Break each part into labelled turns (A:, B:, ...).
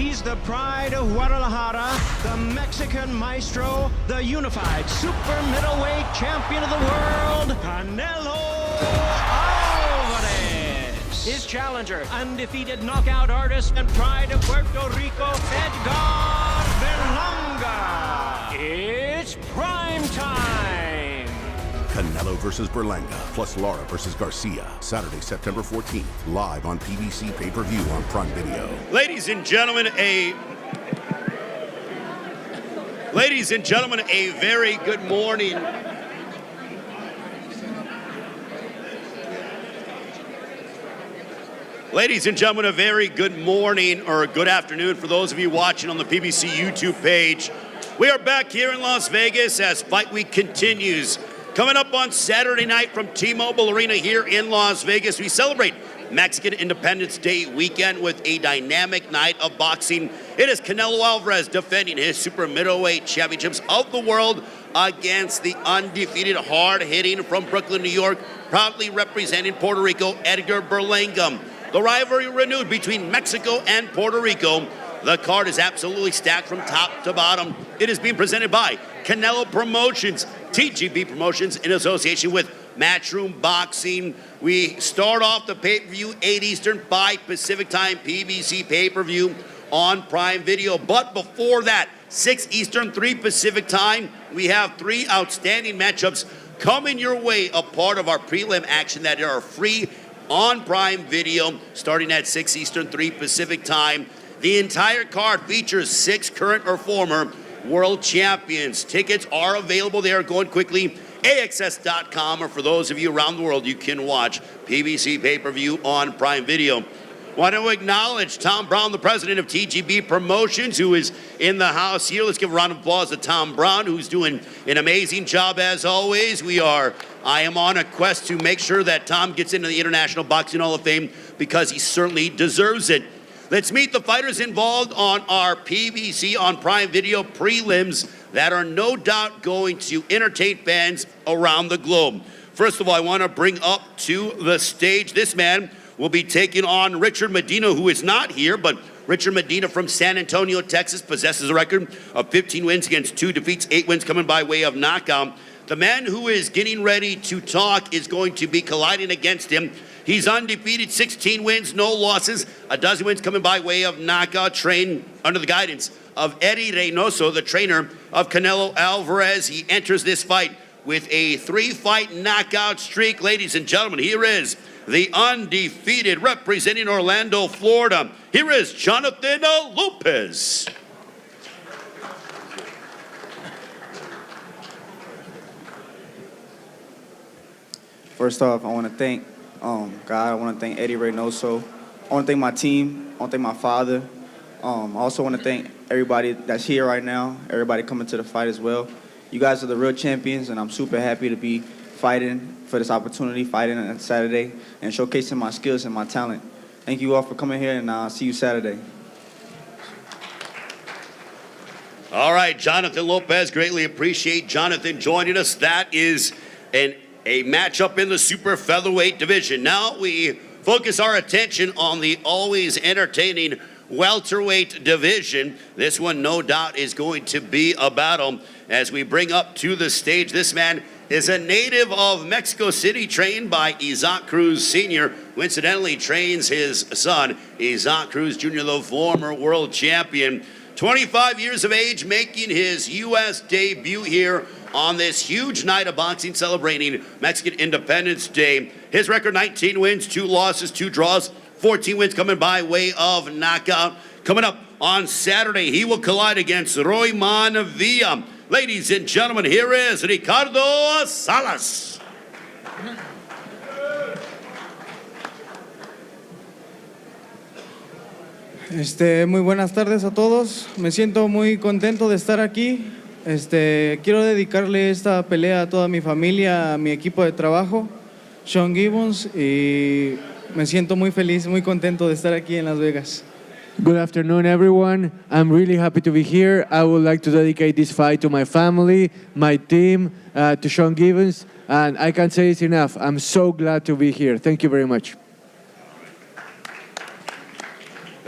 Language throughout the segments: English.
A: He's the pride of Guadalajara, the Mexican maestro, the unified super middleweight champion of the world, Canelo Alvarez. His challenger, undefeated knockout artist and pride of Puerto Rico, Edgar Berlanga. It's prime time.
B: Canelo versus Berlanga, plus Lara versus Garcia. Saturday, September 14th, live on PBC pay-per-view on Prime Video.
C: Ladies and gentlemen, a very good morning. Ladies and gentlemen, a very good morning or a good afternoon for those of you watching on the PBC YouTube page. We are back here in Las Vegas as Fight Week continues. Coming up on Saturday night from T-Mobile Arena here in Las Vegas, we celebrate Mexican Independence Day weekend with a dynamic night of boxing. It is Canelo Alvarez defending his super middleweight championships of the world against the undefeated, hard-hitting from Brooklyn, New York, proudly representing Puerto Rico, Edgar Berlanga. The rivalry renewed between Mexico and Puerto Rico. The card is absolutely stacked from top to bottom. It is being presented by Canelo Promotions, TGB Promotions in association with Matchroom Boxing. We start off the pay-per-view 8 Eastern, 5 Pacific time, PBC pay-per-view on Prime Video. But before that, 6 Eastern, 3 Pacific time, we have 3 outstanding matchups coming your way, a part of our prelim action that are free on Prime Video, starting at 6 Eastern, 3 Pacific time. The entire card features 6 current or former world champions. Tickets are available. They are going quickly. AXS.com, or for those of you around the world, you can watch PBC pay-per-view on Prime Video. Want to acknowledge Tom Brown, the president of TGB Promotions, who is in the house here. Let's give a round of applause to Tom Brown, who's doing an amazing job as always. I am on a quest to make sure that Tom gets into the International Boxing Hall of Fame because he certainly deserves it. Let's meet the fighters involved on our PBC on Prime Video prelims that are no doubt going to entertain fans around the globe. First of all, I want to bring up to the stage, this man will be taking on Richard Medina, who is not here, but Richard Medina from San Antonio, Texas, possesses a record of 15 wins against 2 defeats, 8 wins coming by way of knockout. The man who is getting ready to talk is going to be colliding against him. He's undefeated, 16 wins, no losses, 12 wins coming by way of knockout, trained under the guidance of Eddie Reynoso, the trainer of Canelo Alvarez. He enters this fight with a 3-fight knockout streak. Ladies and gentlemen, here is the undefeated representing Orlando, Florida. Here is Jonathan Lopez.
D: First off, I want to thank God. I want to thank Eddie Reynoso. I want to thank my team. I want to thank my father. I also want to thank everybody that's here right now, everybody coming to the fight as well. You guys are the real champions, and I'm super happy to be fighting for this opportunity, fighting on Saturday, and showcasing my skills and my talent. Thank you all for coming here, and I'll see you Saturday.
C: All right, Jonathan Lopez, greatly appreciate Jonathan joining us. That is a matchup in the super featherweight division. Now we focus our attention on the always entertaining welterweight division. This one, no doubt, is going to be a battle as we bring up to the stage. This man is a native of Mexico City, trained by Isaac Cruz Sr., who incidentally trains his son, Isaac Cruz Jr., the former world champion. 25 years of age, making his U.S. debut here on this huge night of boxing celebrating Mexican Independence Day. His record, 19 wins, 2 losses, 2 draws, 14 wins coming by way of knockout. Coming up on Saturday, he will collide against Roy Villa. Ladies and gentlemen, here is Ricardo Salas.
E: Muy buenas tardes a todos. Me siento muy contento de estar aquí. Quiero dedicarle esta pelea a toda mi familia, a mi equipo de trabajo, Sean Gibbons, y me siento muy feliz, muy contento de estar aquí en Las Vegas.
F: Good afternoon, everyone. I'm really happy to be here. I would like to dedicate this fight to my family, my team, to Sean Gibbons, and I can't say it enough. I'm so glad to be here. Thank you very much.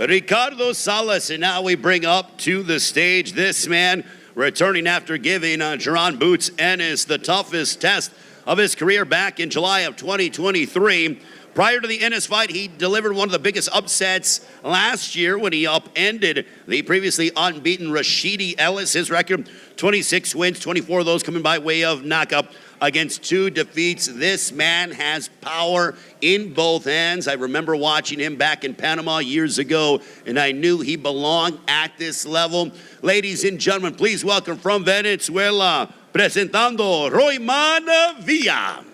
C: Ricardo Salas, and now we bring up to the stage this man returning after giving Jaron Boots Ennis the toughest test of his career back in July of 2023. Prior to the Ennis fight, he delivered one of the biggest upsets last year when he upended the previously unbeaten Rashidi Ellis. His record, 26 wins, 24 of those coming by way of knockout against 2 defeats. This man has power in both hands. I remember watching him back in Panama years ago, and I knew he belonged at this level. Ladies and gentlemen, please welcome from Venezuela, presentando Royman Villa.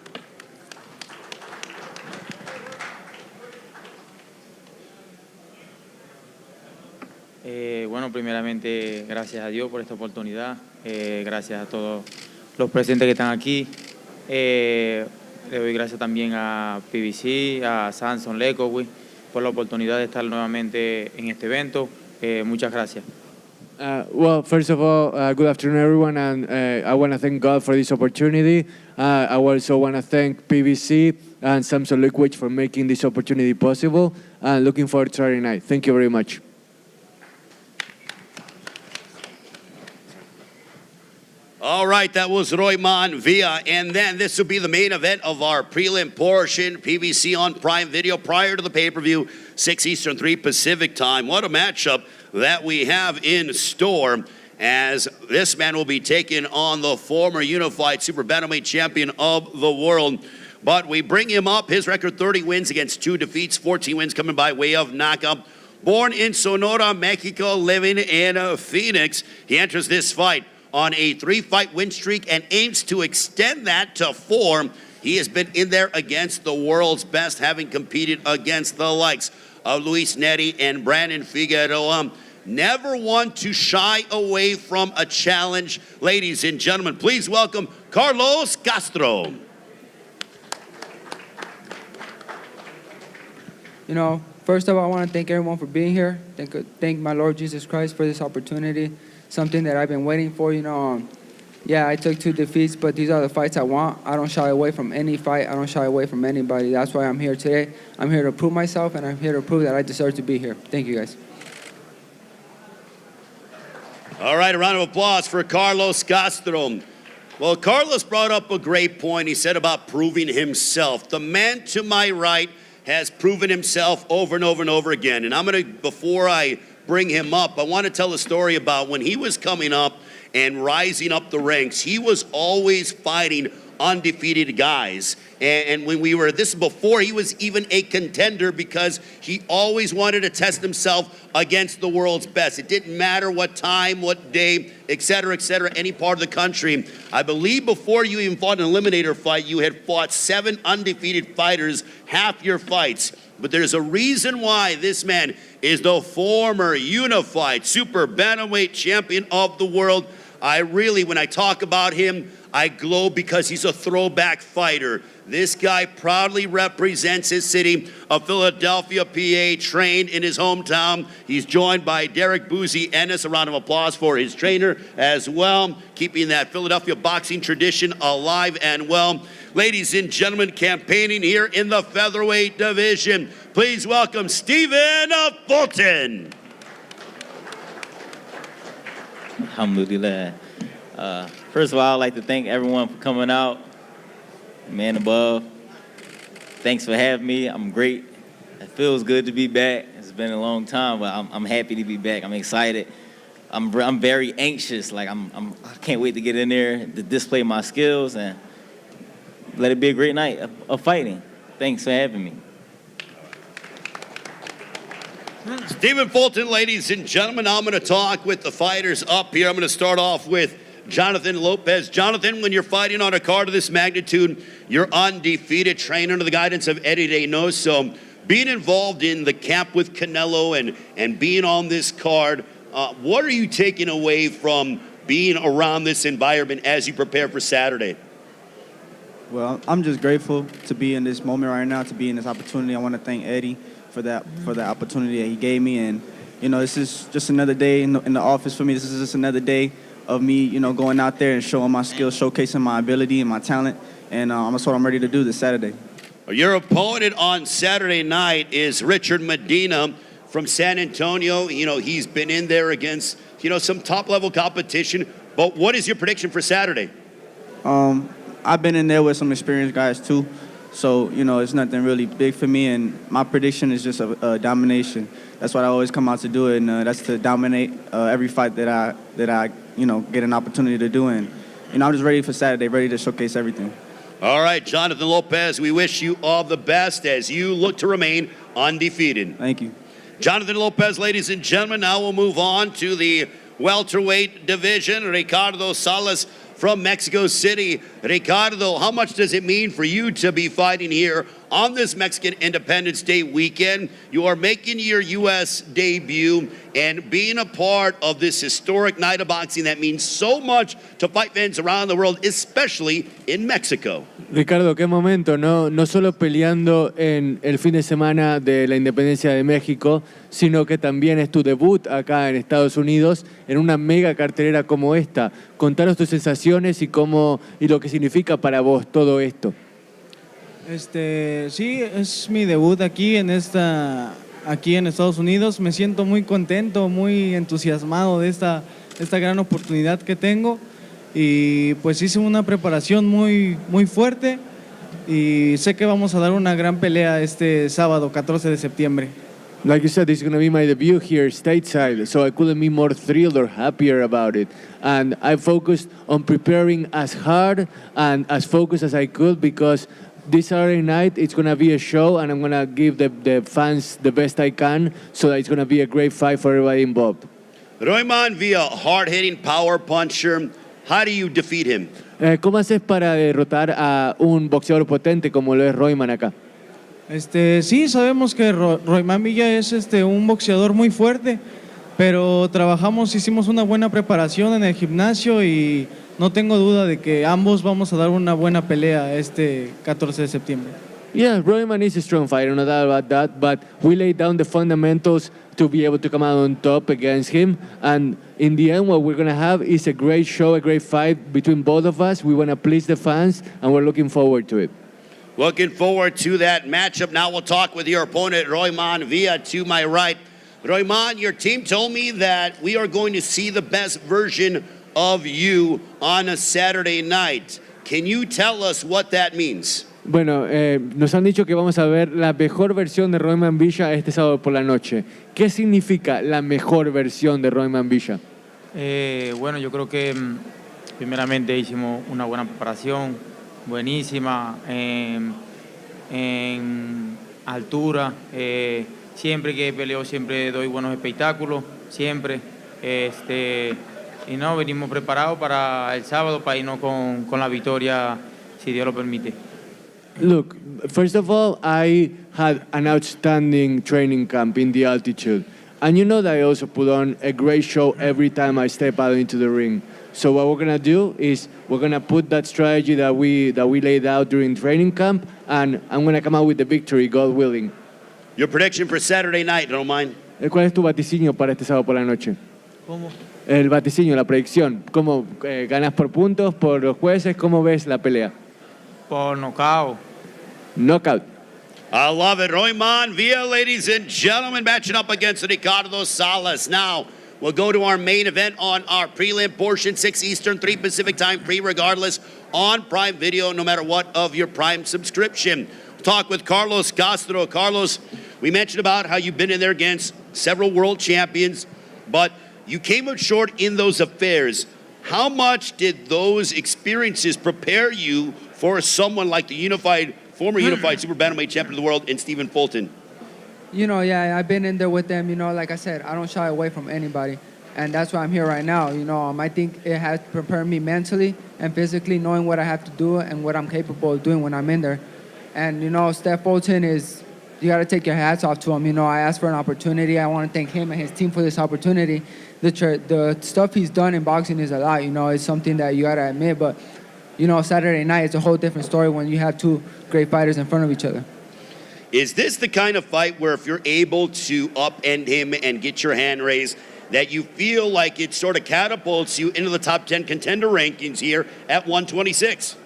G: Bueno, primeramente, gracias a Dios por esta oportunidad. Gracias a todos los presentes que están aquí. Le doy gracias también a PBC, a Samson Lekowi, por la oportunidad de estar nuevamente en este evento. Muchas gracias.
F: Well, first of all, good afternoon, everyone, and I want to thank God for this opportunity. I also want to thank PBC and Samson Lekowi for making this opportunity possible, and looking forward to Saturday night. Thank you very much.
C: All right, that was Royman Villa, and then this will be the main event of our prelim portion, PBC on Prime Video prior to the pay-per-view, 6 Eastern, 3 Pacific time. What a matchup that we have in store, as this man will be taking on the former unified super bantamweight champion of the world. But we bring him up, his record 30 wins against 2 defeats, 14 wins coming by way of knockout. Born in Sonora, Mexico, living in Phoenix, he enters this fight on a 3-fight win streak and aims to extend that to 4. He has been in there against the world's best, having competed against the likes of Luis Neri and Brandon Figueroa. Never one to shy away from a challenge. Ladies and gentlemen, please welcome Carlos Castro.
H: You know, first of all, I want to thank everyone for being here. Thank my Lord Jesus Christ for this opportunity. Something that I've been waiting for, you know. Yeah, I took 2 defeats, but these are the fights I want. I don't shy away from any fight. I don't shy away from anybody. That's why I'm here today. I'm here to prove myself, and I'm here to prove that I deserve to be here. Thank you, guys.
C: All right, a round of applause for Carlos Castro. Well, Carlos brought up a great point. He said about proving himself. The man to my right has proven himself over and over and over again. And I'm going to, before I bring him up, I want to tell a story about when he was coming up and rising up the ranks. He was always fighting undefeated guys. And when we were, this is before he was even a contender, because he always wanted to test himself against the world's best. It didn't matter what time, what day, et cetera, any part of the country. I believe before you even fought an eliminator fight, you had fought 7 undefeated fighters, half your fights. But there's a reason why this man is the former unified super bantamweight champion of the world. I really, when I talk about him, I glow because he's a throwback fighter. This guy proudly represents his city of Philadelphia, PA, trained in his hometown. He's joined by Derek Boozy Ennis. A round of applause for his trainer as well, keeping that Philadelphia boxing tradition alive and well. Ladies and gentlemen, campaigning here in the featherweight division, please welcome Stephen Fulton.
G: Alhamdulillah. First of all, I'd like to thank everyone for coming out. Man above, thanks for having me. I'm great. It feels good to be back. It's been a long time, but I'm happy to be back. I'm excited. I'm very anxious. Like I can't wait to get in there to display my skills and let it be a great night of fighting. Thanks for having me.
C: Stephen Fulton, ladies and gentlemen, I'm going to talk with the fighters up here. I'm going to start off with Jonathan Lopez. Jonathan, when you're fighting on a card of this magnitude, you're undefeated, trained under the guidance of Eddie Reynoso. Being involved in the camp with Canelo and being on this card, what are you taking away from being around this environment as you prepare for Saturday?
D: Well, I'm just grateful to be in this moment right now, to be in this opportunity. I want to thank Eddie for that opportunity that he gave me. And, you know, this is just another day in the office for me. This is just another day of me, you know, going out there and showing my skills, showcasing my ability and my talent. And that's what I'm ready to do this Saturday.
C: Your opponent on Saturday night is Richard Medina from San Antonio. You know, he's been in there against, you know, some top-level competition. But what is your prediction for Saturday?
D: I've been in there with some experienced guys too, so you know it's nothing really big for me. And my prediction is just a domination. That's what I always come out to do, and that's to dominate every fight that I you know get an opportunity to do. And you know I'm just ready for Saturday, ready to showcase everything.
C: All right, Jonathan Lopez, we wish you all the best as you look to remain undefeated.
D: Thank you.
C: Jonathan Lopez, ladies and gentlemen. Now we'll move on to the welterweight division. Ricardo Salas from Mexico City. Ricardo, how much does it mean for you to be fighting here on this Mexican Independence Day weekend? You are making your U.S. debut and being a part of this historic night of boxing that means so much to fight fans around the world, especially in Mexico.
F: Ricardo, qué momento, ¿no? No solo peleando en el fin de semana de la independencia de México, sino que también es tu debut acá en Estados Unidos en una mega cartelera como esta. Contanos tus sensaciones y lo que significa para vos todo esto.
E: Sí, es mi debut aquí en Estados Unidos. Me siento muy contento, muy entusiasmado de esta gran oportunidad que tengo. Y pues hice una preparación muy fuerte y sé que vamos a dar una gran pelea este sábado, 14 de septiembre.
F: Like you said, this is going to be my debut here stateside, so I couldn't be more thrilled or happier about it. And I focused on preparing as hard and as focused as I could because this Saturday night it's going to be a show and I'm going to give the fans the best I can so that it's going to be a great fight for everybody involved.
C: Royman Villa, hard-hitting power puncher. How do you defeat him?
F: ¿Cómo haces para derrotar a un boxeador potente como lo es Royman acá?
E: Sí, sabemos que Royman Villa es un boxeador muy fuerte, pero hicimos una buena preparación en el gimnasio y no tengo duda de que ambos vamos a dar una buena pelea este 14 de septiembre.
F: Yeah, Royman is a strong fighter, no doubt about that, but we laid down the fundamentals to be able to come out on top against him. And in the end, what we're going to have is a great show, a great fight between both of us. We want to please the fans, and we're looking forward to it.
C: Looking forward to that matchup. Now we'll talk with your opponent, Royman Villa, to my right. Royman, your team told me that we are going to see the best version of you on a Saturday night. Can you tell us what that means?
F: Bueno, nos han dicho que vamos a ver la mejor versión de Royman Villa este sábado por la noche. ¿Qué significa la mejor versión de Royman Villa?
I: Bueno, yo creo que primeramente hicimos una buena preparación, buenísima, en altura. Siempre que peleo, siempre doy buenos espectáculos, siempre. Y no, venimos preparados para el sábado, para irnos con la victoria, si Dios lo permite.
F: Look, first of all, I had an outstanding training camp in the altitude. And you know that I also put on a great show every time I step out into the ring. So what we're going to do is we're going to put that strategy that we laid out during training camp, and I'm going to come out with the victory, God willing.
C: Your prediction for Saturday night, don't mind.
F: ¿Cuál es tu vaticinio para este sábado por la noche?
I: ¿Cómo?
F: El vaticinio, la predicción. ¿Cómo ganas por puntos, por los jueces? ¿Cómo ves la pelea?
I: Por nocaut.
F: Knockout.
C: I love it. Royman Villa, ladies and gentlemen, matching up against Ricardo Salas. Now, we'll go to our main event on our prelim portion, 6 Eastern, 3 Pacific time, free regardless, on Prime Video, no matter what of your Prime subscription. We'll talk with Carlos Castro. Carlos, we mentioned about how you've been in there against several world champions, but you came up short in those affairs. How much did those experiences prepare you for someone like the former unified super bantamweight champion of the world in Stephen Fulton?
H: You know, yeah, I've been in there with them. You know, like I said, I don't shy away from anybody. And that's why I'm here right now. You know, I think it has prepared me mentally and physically, knowing what I have to do and what I'm capable of doing when I'm in there. And, you know, Steph Fulton you got to take your hats off to him. You know, I asked for an opportunity. I want to thank him and his team for this opportunity. The stuff he's done in boxing is a lot. You know, it's something that you got to admit. But, you know, Saturday night, it's a whole different story when you have two great fighters in front of each other.
C: Is this the kind of fight where if you're able to upend him and get your hand raised, that you feel like it sort of catapults you into the top 10 contender rankings here at 126?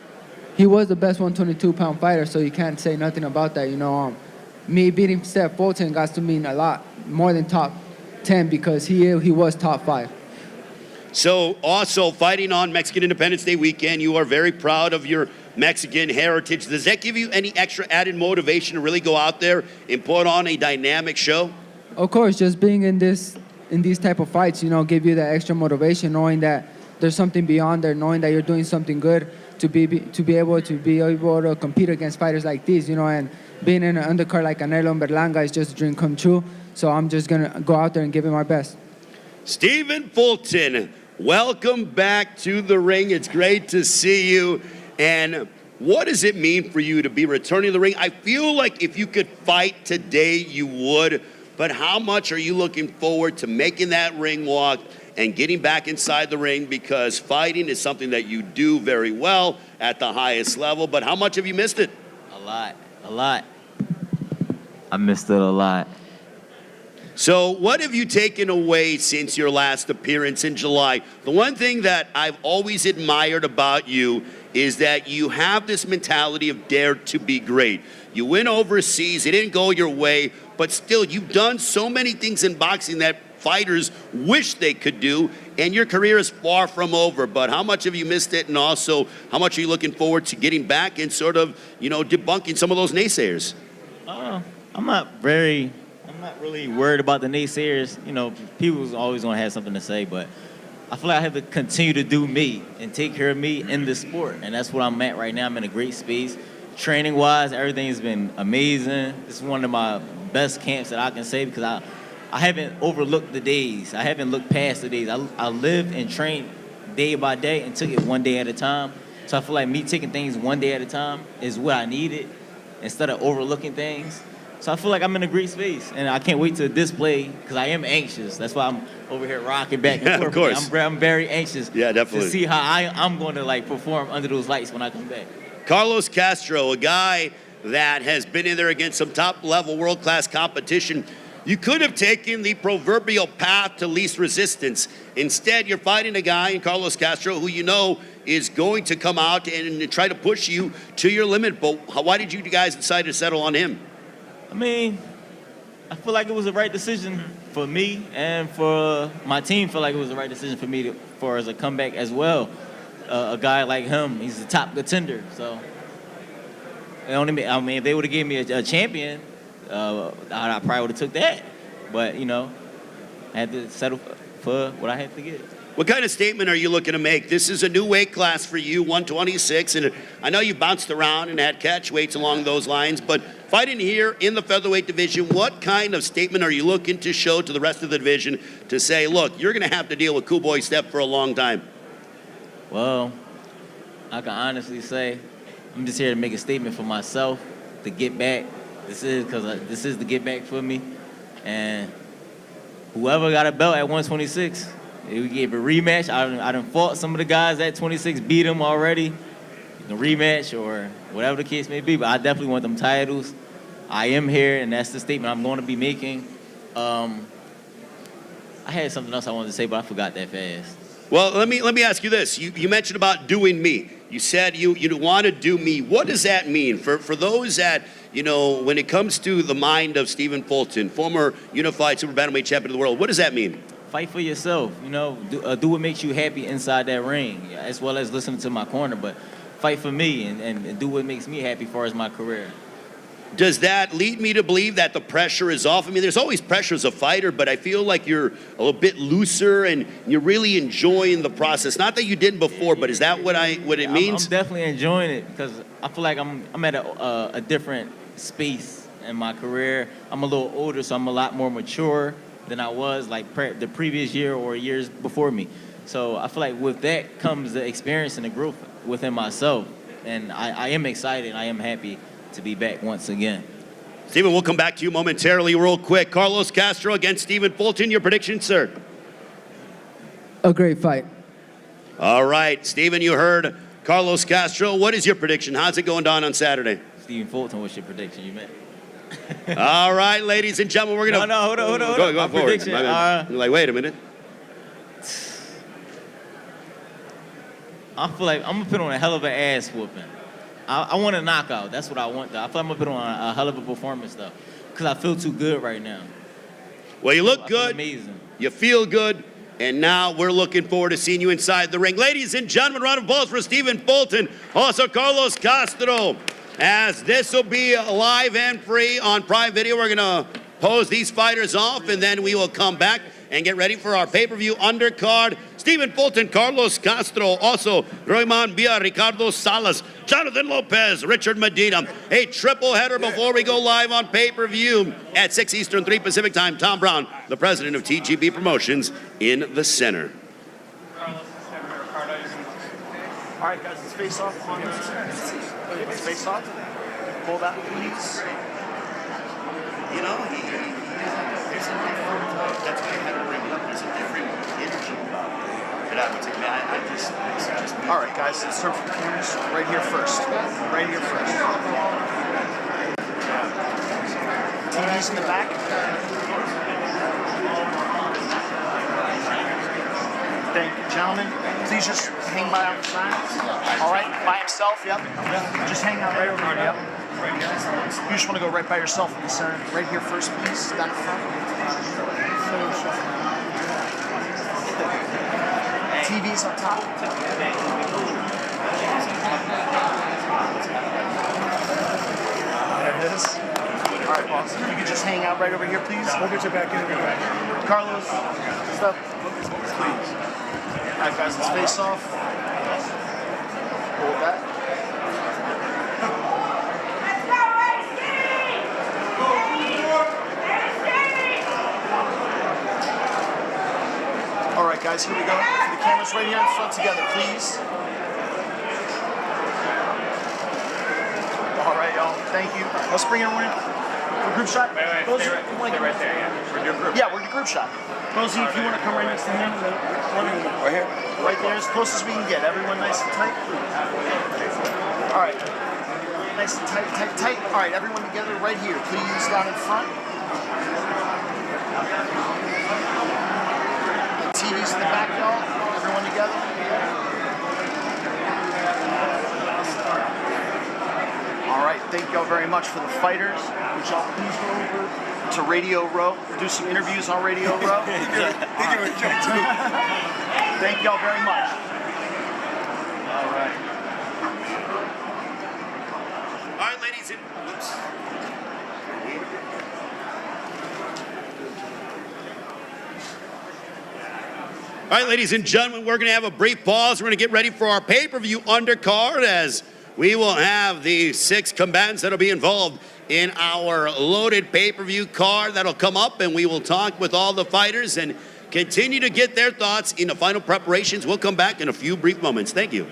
H: He was the best 122-pound fighter, so you can't say nothing about that. You know, me beating Steph Fulton got to mean a lot. more than top 10 because he was top 5.
C: So also fighting on Mexican Independence Day weekend, you are very proud of your Mexican heritage. Does that give you any extra added motivation to really go out there and put on a dynamic show?
H: Of course, just being in these type of fights, give you that extra motivation, knowing that there's something beyond there, knowing that you're doing something good to be able to compete against fighters like these, and being in an undercard like Canelo and Berlanga is just a dream come true. So I'm just gonna go out there and give it my best.
C: Stephen Fulton, welcome back to the ring. It's great to see you. And what does it mean for you to be returning to the ring? I feel like if you could fight today, you would. But how much are you looking forward to making that ring walk and getting back inside the ring? Because fighting is something that you do very well at the highest level. But how much have you missed it?
G: A lot. I missed it a lot.
C: So what have you taken away since your last appearance in July? The one thing that I've always admired about you is that you have this mentality of dare to be great. You went overseas, it didn't go your way, but still you've done so many things in boxing that fighters wish they could do, and your career is far from over. But how much have you missed it, and also how much are you looking forward to getting back and sort of, debunking some of those naysayers?
G: I'm not really worried about the naysayers. People's always gonna have something to say, but I feel like I have to continue to do me and take care of me in this sport, and that's what I'm at right now. I'm in a great space. Training-wise, everything has been amazing. This is one of my best camps that I can say because I haven't overlooked the days. I haven't looked past the days. I lived and trained day by day and took it one day at a time. So I feel like me taking things one day at a time is what I needed instead of overlooking things. So I feel like I'm in a great space, and I can't wait to display because I am anxious. That's why I'm over here rocking back and forth.
C: Of course.
G: I'm very anxious
C: definitely.
G: to see how I'm going to perform under those lights when I come back.
C: Carlos Castro, a guy that has been in there against some top-level world-class competition. You could have taken the proverbial path to least resistance. Instead, you're fighting a guy in Carlos Castro who is going to come out and try to push you to your limit. But why did you guys decide to settle on him?
G: I mean, I feel like it was the right decision for me and for my team. Feel like it was the right decision for me for as a comeback as well. A guy like him, he's a top contender. So, if they would have gave me a champion, I probably would have took that. But I had to settle for what I had to get.
C: What kind of statement are you looking to make? This is a new weight class for you, 126, and I know you bounced around and had catch weights along those lines, but fighting here in the featherweight division, what kind of statement are you looking to show to the rest of the division to say, look, you're going to have to deal with Cowboy Step for a long time?
G: Well, I can honestly say I'm just here to make a statement for myself to get back. This is the get back for me, and whoever got a belt at 126, we gave a rematch. I done fought some of the guys at 26, beat them already. The rematch or whatever the case may be, but I definitely want them titles. I am here, and that's the statement I'm going to be making. I had something else I wanted to say, but I forgot that fast.
C: Well, let me ask you this. You mentioned about doing me. You said you want to do me. What does that mean? For those that, when it comes to the mind of Stephen Fulton, former unified super bantamweight champion of the world, what does that mean?
G: Fight for yourself, do what makes you happy inside that ring, as well as listening to my corner, but fight for me and do what makes me happy as far as my career.
C: Does that lead me to believe that the pressure is off? I mean, there's always pressure as a fighter, but I feel like you're a little bit looser and you're really enjoying the process. Not that you didn't before, but is that what it means?
G: I'm definitely enjoying it because I feel like I'm at a different space in my career. I'm a little older, so I'm a lot more mature than I was the previous year or years before me. So I feel like with that comes the experience and the growth within myself. And I am excited. I am happy to be back once again.
C: Stephen, we'll come back to you momentarily real quick. Carlos Castro against Stephen Fulton. Your prediction, sir?
H: A great fight.
C: All right. Stephen, you heard Carlos Castro. What is your prediction? How's it going down on Saturday?
G: Stephen Fulton, what's your prediction? You meant?
C: All right, ladies and gentlemen, we're going to...
G: No, hold on.
C: Go forward.
G: Prediction.
C: Wait a minute.
G: I feel like I'm going to put on a hell of an ass whooping. I want a knockout. That's what I want. I feel like I'm going to put on a hell of a performance, though, because I feel too good right now.
C: Well, you look
G: I feel
C: good.
G: amazing.
C: You feel good. And now we're looking forward to seeing you inside the ring. Ladies and gentlemen, round of applause for Stephen Fulton, also Carlos Castro. As this will be live and free on Prime Video, we're going to pose these fighters off, and then we will come back and get ready for our pay-per-view undercard. Stephen Fulton, Carlos Castro, also Royman Villa, Ricardo Salas, Jonathan Lopez, Richard Medina. A triple header before we go live on pay-per-view at 6 Eastern, 3 Pacific time. Tom Brown, the president of TGB Promotions, in the center.
J: All right, guys, let's face off on this. Let's face off. Pull that, please.
C: You know, there's a different, that's why I had to bring it up. There's a different energy about it. That I would take, man, I just
J: all right, guys, let's start from the corners. Right here first. Right here first. TV's in the back. Thank you, gentlemen. Please just hang by on the side. All right, by himself, yep. Just hang out right over here, yep. You just want to go right by yourself in the center. Right here first, please, down in front. TV's on top. There it is. All right, boss. You can just hang out right over here, please. We'll get you back in. Carlos, step. Please. All right, guys, let's face off. Hold that. All right, guys, here we go. The cameras right here in front together, please. All right, y'all. Thank you. Let's bring everyone in for group shot.
K: Wait, stay right there, yeah. We're doing group.
J: Yeah, we're in group shot. Rosie, if you want to come right next to him.
K: Right here?
J: Right there, as close as we can get. Everyone nice and tight. All right. Nice and tight, tight, tight. All right, everyone together right here. Please, down in front. The TV's in the back, y'all. Everyone together. All right, thank y'all very much for the fighters. Would y'all please go over to Radio Row, do some interviews on Radio Row. Thank y'all very much. All right.
C: All right, ladies and All right, ladies and gentlemen, we're going to have a brief pause. We're going to get ready for our pay-per-view undercard as we will have the 6 combatants that will be involved in our loaded pay-per-view card that'll come up, and we will talk with all the fighters and continue to get their thoughts in the final preparations. We'll come back in a few brief moments. Thank you.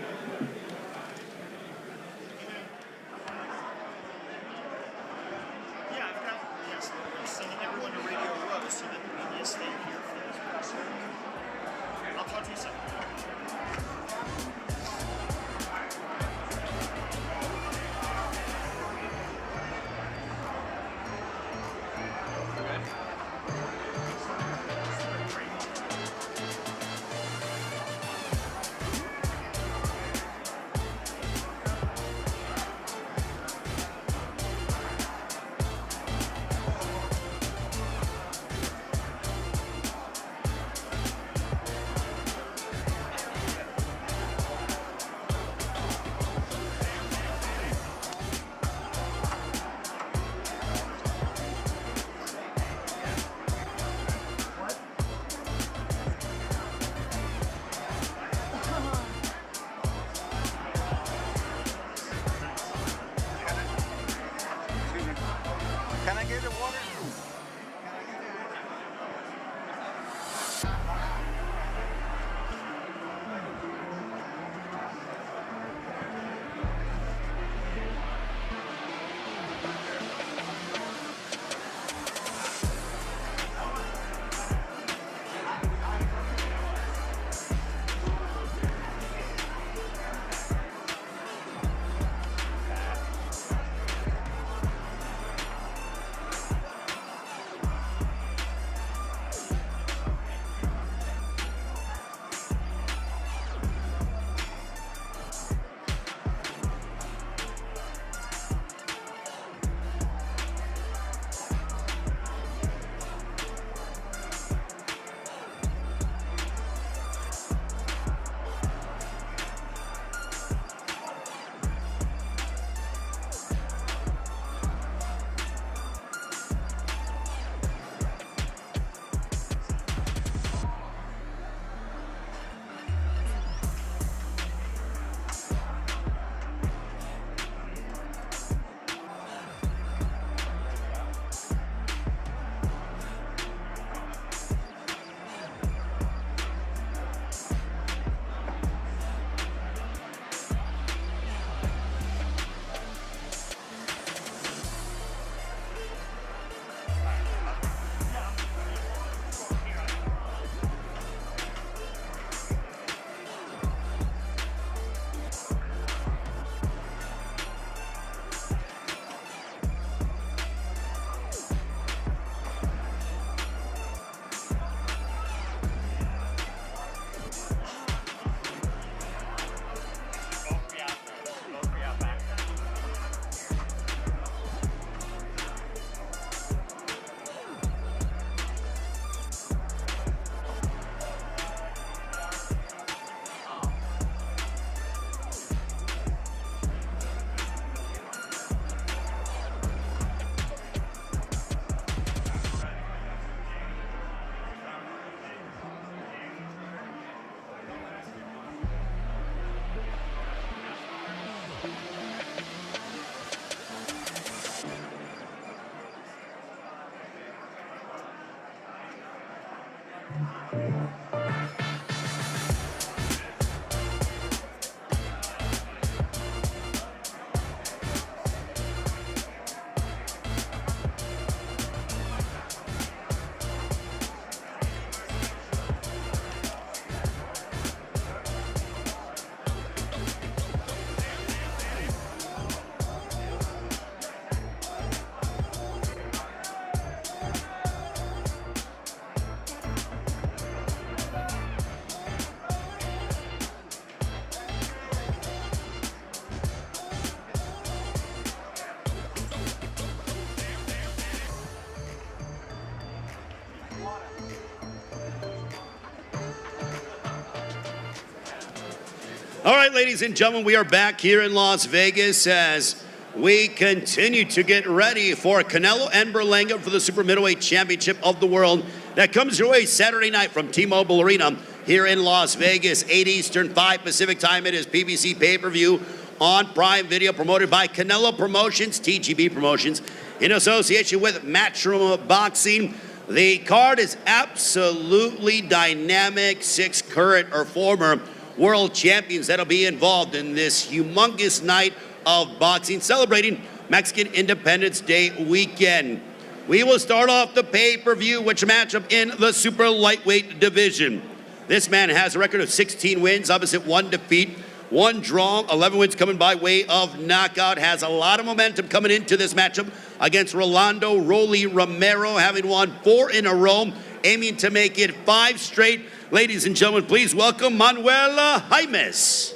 C: All right, ladies and gentlemen, we are back here in Las Vegas as we continue to get ready for Canelo and Berlanga for the Super Middleweight Championship of the World. That comes your way Saturday night from T-Mobile Arena here in Las Vegas, 8 Eastern, 5 Pacific time. It is PBC pay-per-view on Prime Video, promoted by Canelo Promotions, TGB Promotions, in association with Matchroom Boxing. The card is absolutely dynamic. 6 current or former world champions that'll be involved in this humongous night of boxing, celebrating Mexican Independence Day weekend. We will start off the pay-per-view, which matchup in the super lightweight division. This man has a record of 16 wins, opposite 1 defeat, 1 draw, 11 wins coming by way of knockout. Has a lot of momentum coming into this matchup against Rolando "Rolly" Romero, having won 4 in a row, aiming to make it 5 straight. Ladies and gentlemen, please welcome Manuel Jaimes.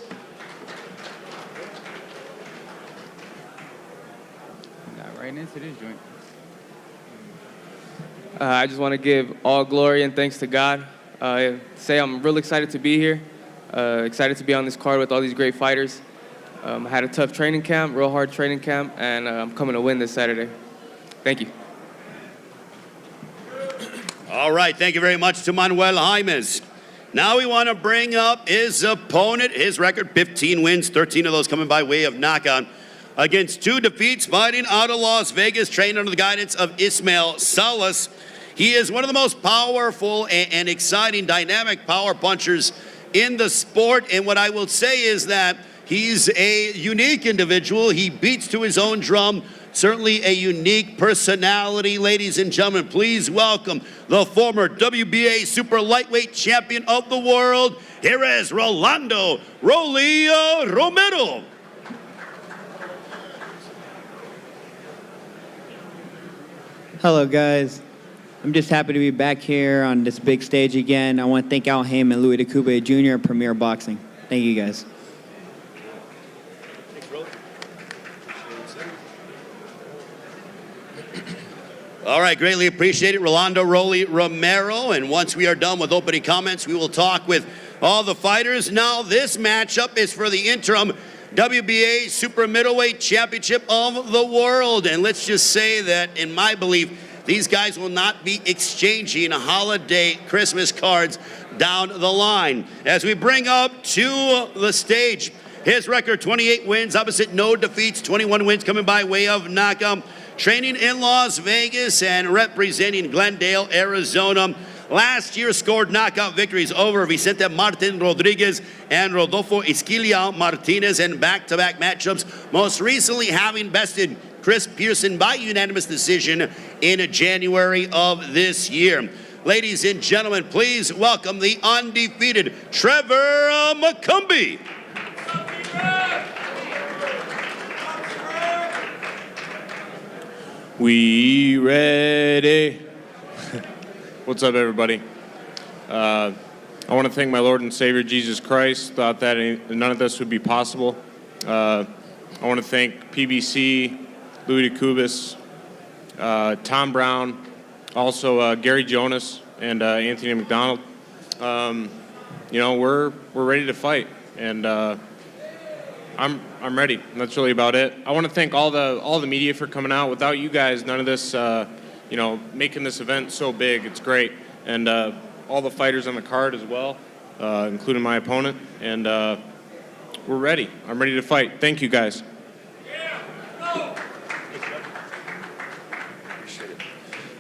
L: Got right into this joint. I just want to give all glory and thanks to God. Say I'm real excited to be here. Excited to be on this card with all these great fighters. I had a tough training camp, real hard training camp, and I'm coming to win this Saturday. Thank you.
C: All right, thank you very much to Manuel Jaimes. Now we want to bring up his opponent. His record, 15 wins, 13 of those coming by way of knockout. Against 2 defeats, fighting out of Las Vegas, trained under the guidance of Ismael Salas. He is one of the most powerful and exciting, dynamic power punchers in the sport. And what I will say is that he's a unique individual. He beats to his own drum. Certainly a unique personality. Ladies and gentlemen, please welcome the former WBA super lightweight champion of the world. Here is Rolando "Rolly" Romero.
M: Hello, guys. I'm just happy to be back here on this big stage again. I want to thank Al Haim and Louis DeCoupe Jr. at Premier Boxing. Thank you, guys.
C: All right, greatly appreciate it, Rolando "Rolly" Romero. And once we are done with opening comments, we will talk with all the fighters. Now, this matchup is for the interim WBA Super Middleweight Championship of the World. And let's just say that, in my belief, these guys will not be exchanging holiday Christmas cards down the line. As we bring up to the stage, his record, 28 wins, opposite no defeats, 21 wins coming by way of knockout. Training in Las Vegas and representing Glendale, Arizona. Last year scored knockout victories over Vicente Martin Rodriguez and Rodolfo Esquilla Martinez in back-to-back matchups, most recently having bested Chris Pearson by unanimous decision in January of this year. Ladies and gentlemen, please welcome the undefeated Trevor McCumbee.
N: We ready? What's up, everybody? I want to thank my Lord and Savior Jesus Christ. Thought that none of this would be possible. I want to thank PBC, Louis DeCoupe, Tom Brown, also Gary Jonas and Anthony McDonald. You know, we're ready to fight, and I'm ready. And that's really about it. I want to thank all the media for coming out. Without you guys, none of this, you know, making this event so big. It's great, and all the fighters on the card as well, including my opponent. And we're ready. I'm ready to fight. Thank you, guys.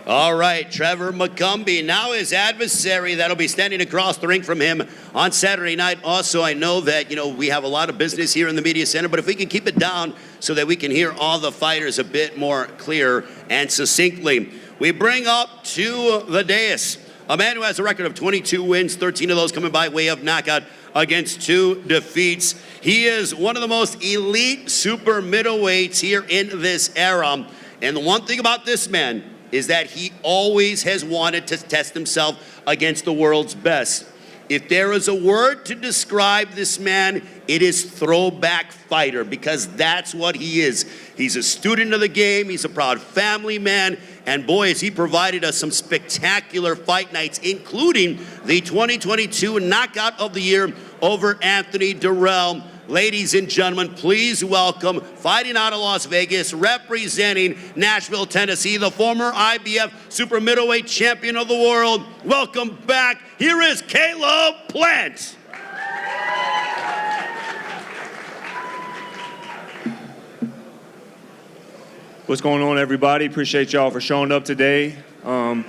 C: All right, Trevor McCumbee. Now his adversary that'll be standing across the ring from him on Saturday night. Also, I know that, you know, we have a lot of business here in the media center, but if we can keep it down so that we can hear all the fighters a bit more clear and succinctly. We bring up to the dais a man who has a record of 22 wins, 13 of those coming by way of knockout against 2 defeats. He is one of the most elite super middleweights here in this era. And the one thing about this man is that he always has wanted to test himself against the world's best. if there is a word to describe this man, it is throwback fighter, because that's what he is. He's a student of the game, he's a proud family man, and boy, has he provided us some spectacular fight nights, including the 2022 Knockout of the Year over Anthony Durrell. Ladies and gentlemen, please welcome, fighting out of Las Vegas, representing Nashville, Tennessee, the former IBF super middleweight champion of the world. Welcome back. Here is Caleb Plant.
N: What's going on, everybody? Appreciate y'all for showing up today. I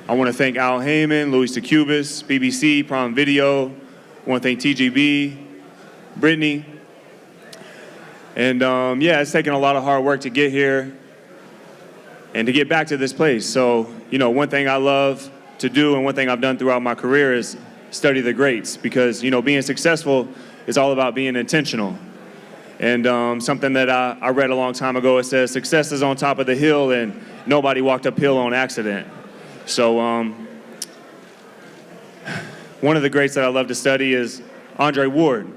N: want to thank Al Heyman, Luis DeCubas, BBC, Prime Video. I want to thank TGB, Brittany. And yeah, it's taken a lot of hard work to get here and to get back to this place. So, you know, one thing I love to do and one thing I've done throughout my career is study the greats, because, you know, being successful is all about being intentional. And something that I read a long time ago, it says, success is on top of the hill and nobody walked uphill on accident. So one of the greats that I love to study is Andre Ward.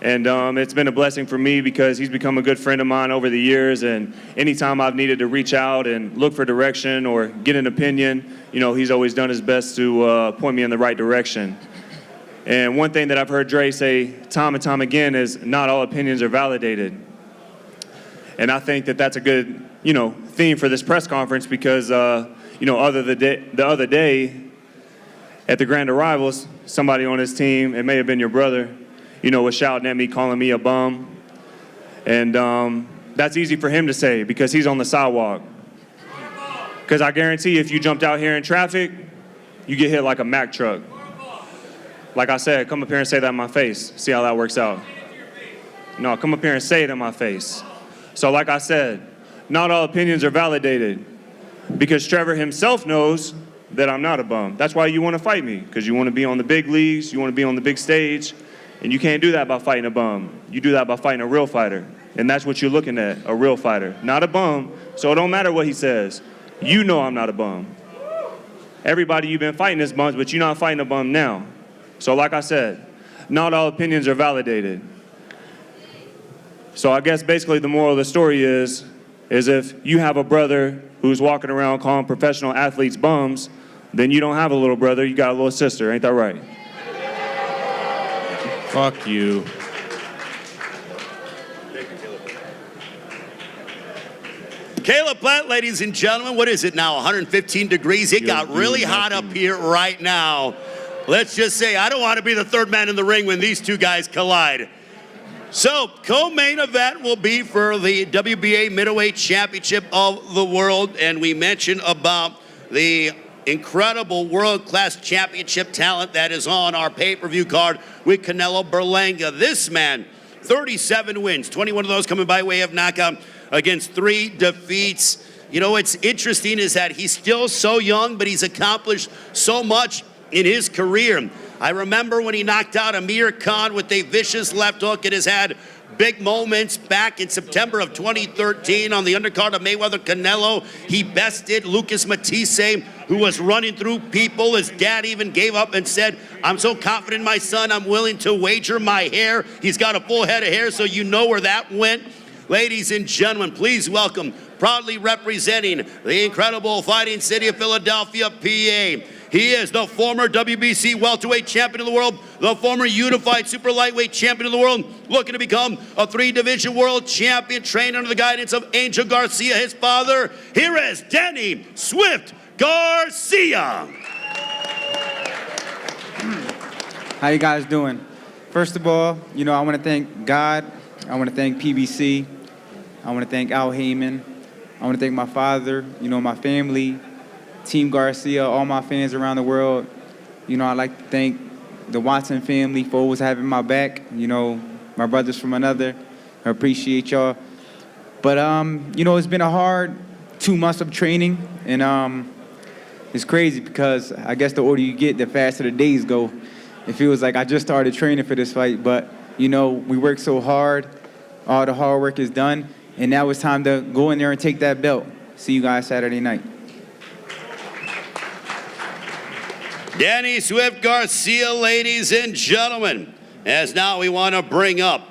N: And it's been a blessing for me because he's become a good friend of mine over the years, and anytime I've needed to reach out and look for direction or get an opinion, you know, he's always done his best to point me in the right direction. And one thing that I've heard Dre say time and time again is not all opinions are validated. And I think that that's a good, you know, theme for this press conference, because, you know, the other day at the Grand Arrivals, somebody on his team, it may have been your brother, you know, was shouting at me, calling me a bum. And that's easy for him to say because he's on the sidewalk. Because I guarantee if you jumped out here in traffic, you get hit like a Mack truck. Like I said, come up here and say that in my face. See how that works out. No, come up here and say it in my face. So like I said, not all opinions are validated, because Trevor himself knows that I'm not a bum. That's why you want to fight me, because you want to be on the big leagues, you want to be on the big stage, and you can't do that by fighting a bum. You do that by fighting a real fighter, and that's what you're looking at, a real fighter, not a bum. So it don't matter what he says. You know I'm not a bum. Everybody you've been fighting is bums, but you're not fighting a bum now. So like I said, not all opinions are validated. So I guess basically the moral of the story is if you have a brother who's walking around calling professional athletes bums, then you don't have a little brother, you got a little sister, ain't that right? Fuck you.
C: Caleb Plant, ladies and gentlemen, what is it now, 115 degrees? It got really hot up here right now. Let's just say, I don't want to be the third man in the ring when these two guys collide. So, co-main event will be for the WBA Middleweight Championship of the World, and we mentioned about the incredible world-class championship talent that is on our pay-per-view card with Canelo Berlanga. This man, 37 wins, 21 of those coming by way of knockout against 3 defeats. You know, what's interesting is that he's still so young, but he's accomplished so much in his career. I remember when he knocked out Amir Khan with a vicious left hook. It has had big moments back in September of 2013 on the undercard of Mayweather Canelo. He bested Lucas Matisse, who was running through people. His dad even gave up and said, I'm so confident in my son, I'm willing to wager my hair. He's got a full head of hair, so you know where that went. Ladies and gentlemen, please welcome, proudly representing the incredible fighting city of Philadelphia, PA. He is the former WBC welterweight champion of the world, the former unified super lightweight champion of the world, looking to become a 3-division world champion, trained under the guidance of Angel Garcia, his father. Here is Danny Swift Garcia.
O: How you guys doing? First of all, you know, I want to thank God. I want to thank PBC. I want to thank Al Heyman. I want to thank my father, you know, my family, Team Garcia, all my fans around the world. You know, I'd like to thank the Watson family for always having my back. You know, my brothers from another. I appreciate y'all. But, you know, it's been a hard 2 months of training. And it's crazy because I guess the older you get, the faster the days go. It feels like I just started training for this fight. But, you know, we worked so hard. All the hard work is done. And now it's time to go in there and take that belt. See you guys Saturday night.
C: Danny Swift Garcia, ladies and gentlemen. As now we want to bring up,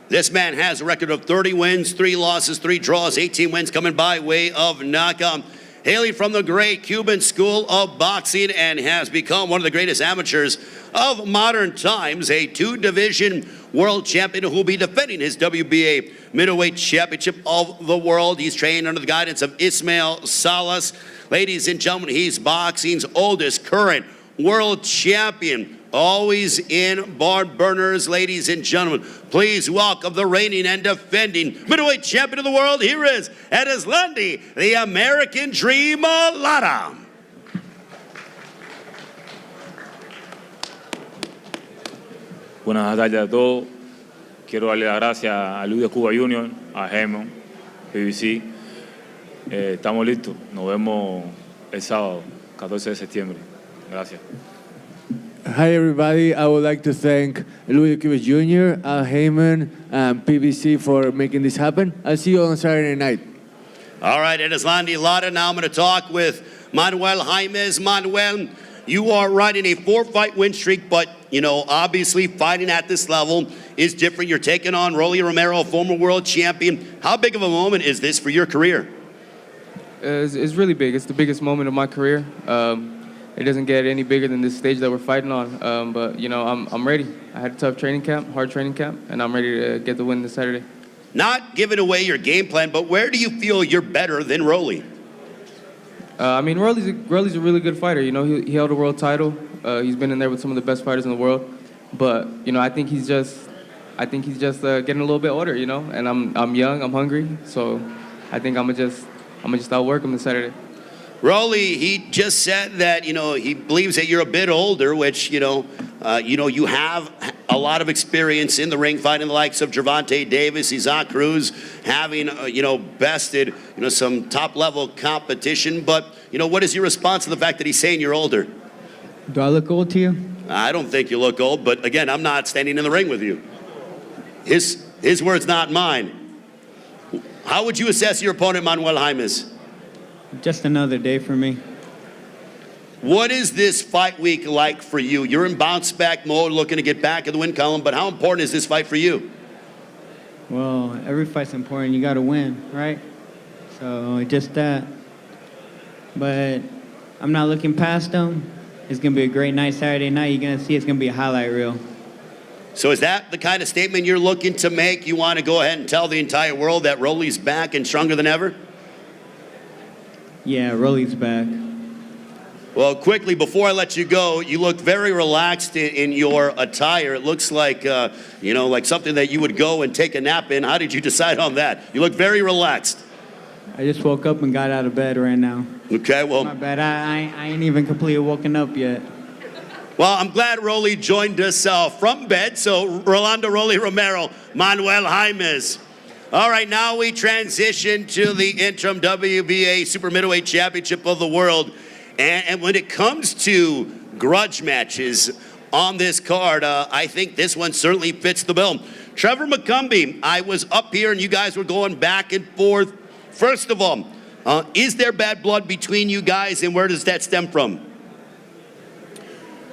C: this man has a record of 30 wins, 3 losses, 3 draws, 18 wins coming by way of knockout. Hailing from the great Cuban School of Boxing and has become one of the greatest amateurs of modern times, a 2-division world champion who will be defending his WBA middleweight championship of the world. He's trained under the guidance of Ismael Salas. Ladies and gentlemen, he's boxing's oldest current world champion. Always in barn burners, ladies and gentlemen. Please welcome the reigning and defending middleweight champion of the world. Here is Edeslandi, the American Dream Lara.
P: Buenas tardes a todos. Quiero darle las gracias a Luis de Cuba Jr., a Heyman, PBC. Estamos listos. Nos vemos el sábado, 14 de septiembre. Gracias.
F: Hi everybody, I would like to thank Louis Cuba Jr., Al Heyman, and PBC for making this happen. I'll see you on Saturday night.
C: All right, Edeslandi Lara. Now I'm going to talk with Manuel Jaimes. Manuel, you are riding a 4-fight win streak, but, you know, obviously fighting at this level is different. You're taking on Rolly Romero, former world champion. How big of a moment is this for your career?
L: It's really big. It's the biggest moment of my career. It doesn't get any bigger than this stage that we're fighting on. But, you know, I'm ready. I had a tough training camp, hard training camp, and I'm ready to get the win this Saturday.
C: Not giving away your game plan, but where do you feel you're better than Rolly?
L: I mean, Rolly's a really good fighter. You know, he held a world title. He's been in there with some of the best fighters in the world. But, you know, I think he's just getting a little bit older, you know. And I'm young, I'm hungry, so I think I'm gonna just outwork him this Saturday.
C: Rolly, he just said that, you know, he believes that you're a bit older, which, you know, you have a lot of experience in the ring fighting the likes of Gervonta Davis, Isaac Cruz, having, you know, bested, you know, some top-level competition. But, you know, what is your response to the fact that he's saying you're older?
M: Do I look old to you?
C: I don't think you look old, but again, I'm not standing in the ring with you. His words, not mine. How would you assess your opponent, Manuel Jaimes?
M: Just another day for me.
C: What is this fight week like for you? You're in bounce back mode, looking to get back in the win column, but how important is this fight for you?
M: Well, every fight's important. You got to win, right? So just that. But I'm not looking past them. It's going to be a great night Saturday night. You're going to see it's going to be a highlight reel.
C: So is that the kind of statement you're looking to make? You want to go ahead and tell the entire world that Rolly's back and stronger than ever?
M: Yeah, Rolly's back.
C: Well, quickly, before I let you go, you look very relaxed in your attire. It looks like, you know, like something that you would go and take a nap in. How did you decide on that? You look very relaxed.
M: I just woke up and got out of bed right now.
C: Okay, well.
M: My bad. I ain't even completely woken up yet.
C: Well, I'm glad Rolly joined us from bed. So, Rolando Rolly Romero, Manuel Jaimes. All right, now we transition to the interim WBA Super Middleweight Championship of the World. And when it comes to grudge matches on this card, I think this one certainly fits the bill. Trevor McCumbee, I was up here and you guys were going back and forth. First of all, is there bad blood between you guys, and where does that stem from?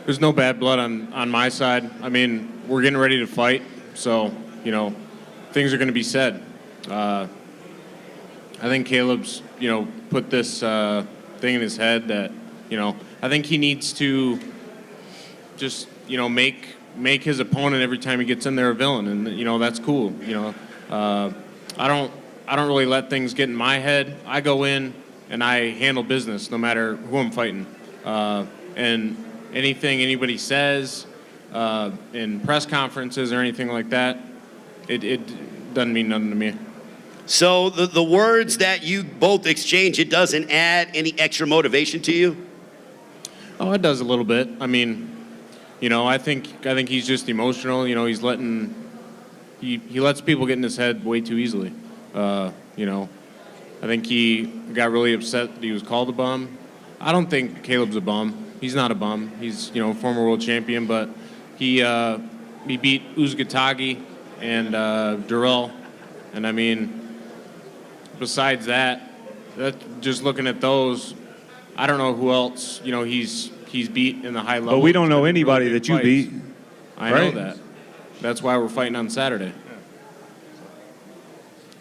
N: There's no bad blood on my side. I mean, we're getting ready to fight, so, you know, things are going to be said. I think Caleb's, you know, put this thing in his head that, you know, I think he needs to just, you know, make his opponent every time he gets in there a villain, and, you know, that's cool. You know, I don't really let things get in my head. I go in and I handle business no matter who I'm fighting. And anything anybody says in press conferences or anything like that, it doesn't mean nothing to me.
C: So the words that you both exchange, it doesn't add any extra motivation to you?
N: Oh, it does a little bit. I mean, you know, I think he's just emotional. You know, he lets people get in his head way too easily. You know, I think he got really upset that he was called a bum. I don't think Caleb's a bum. He's not a bum. He's, you know, a former world champion, but he beat Uzgatagi and Durrell, and I mean, besides that just looking at those, I don't know who else, you know, he's he's beat in the high level.
Q: But we don't know
N: It's been
Q: anybody
N: really
Q: that
N: good
Q: you
N: fights.
Q: beat.
N: I
Q: right?
N: know that. That's why we're fighting on Saturday.